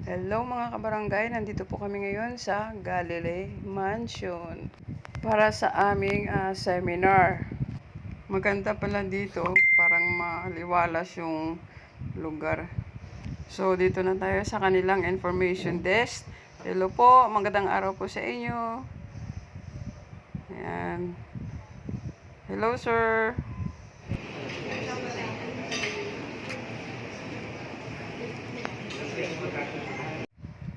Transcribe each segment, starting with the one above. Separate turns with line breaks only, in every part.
Hello mga kabarangay, nandito po kami ngayon sa Galilei Mansion para sa aming seminar. Maganda pala dito, parang maliwalas yung lugar. So dito na tayo sa kanilang information desk. Hello po, magandang araw po sa inyo. Ayan. Hello sir.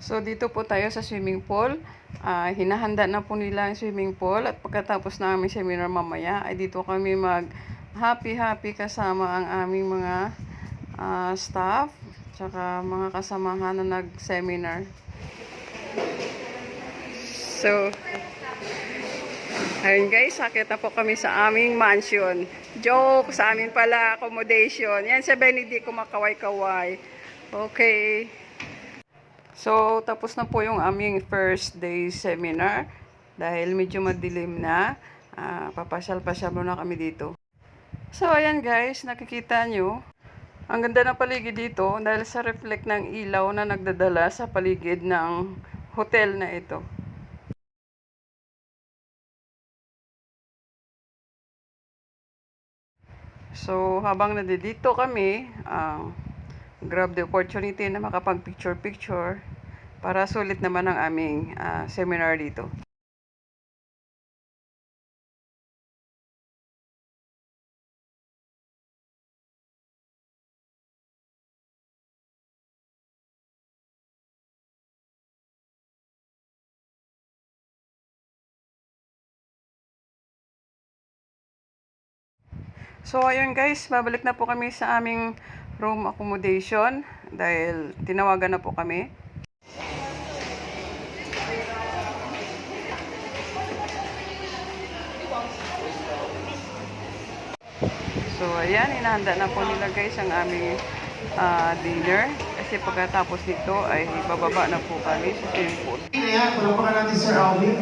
So, dito po tayo sa swimming pool. Hinahanda na po nila ang swimming pool. At pagkatapos na aming seminar mamaya, ay dito kami mag-happy kasama ang aming mga staff. Tsaka mga kasamahan na nag-seminar. So, ayun guys, sakit na po kami sa aming mansion. Joke, sa amin pala, accommodation. Yan sa Benedict, kumakaway-kaway. Okay. So, tapos na po yung aming first day seminar. Dahil medyo madilim na, papasyal-pasyal muna kami dito. So, ayan guys, nakikita nyo. Ang ganda ng paligid dito dahil sa reflect ng ilaw na nagdadala sa paligid ng hotel na ito. So, habang nandito kami, grab the opportunity na makapag-picture-picture para sulit naman ang aming seminar dito. So, ayun guys, babalik na po kami sa aming room accommodation dahil tinawagan na po kami. So, ayan, inahanda na po nila guys ang aming dinner. Kasi pagkatapos nito ay bababa na po kami sa swimming pool.
Ayan, palapakan natin Sir Alvin.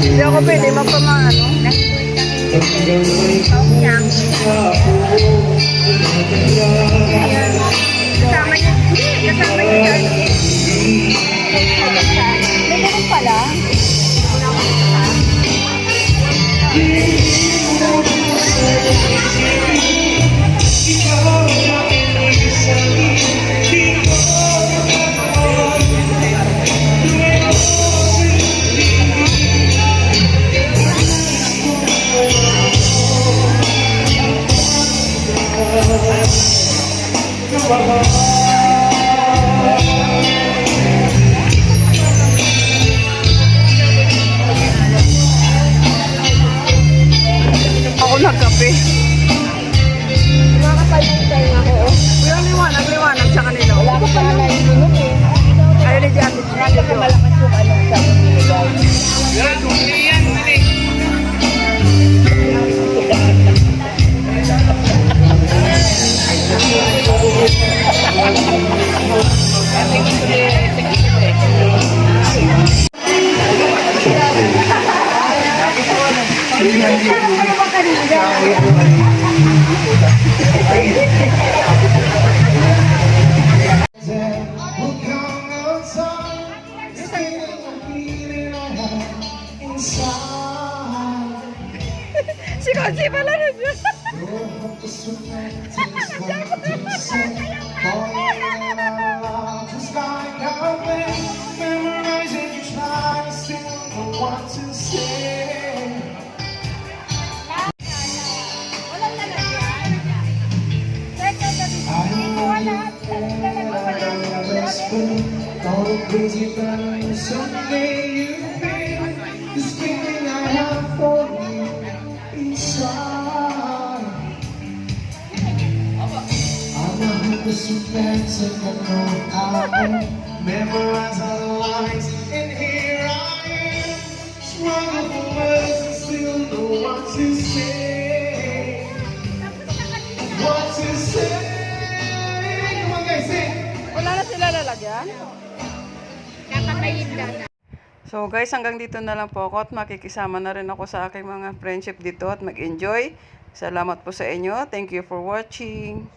Hindi ako pwede magpamaano. Kasama niya. Kasama niya. May ganun pala. Ako nagkape.
Makakapalintay nga ako.
Kuya, liwanag sa kanila.
Wala ko pala naiinom eh.
Ayaw ni Jati.
Nasa malakas yung ano sa nilagay.
Si Konsi pala na siya.
what to say.
Walang lalagyan. Second,
All crazy but someday you feel this feeling I have for you inside. I'm a hopeless romantic, I know I won't memorize all the lines, and here I am, struggle for words and still know what to say. What to say? Come on guys, sing!
Wala na sila lalagyan?
kakatayin lang.
So guys, hanggang dito na lang po ako at makikisama na rin ako sa aking mga friendship dito at mag-enjoy. Salamat po sa inyo. Thank you for watching.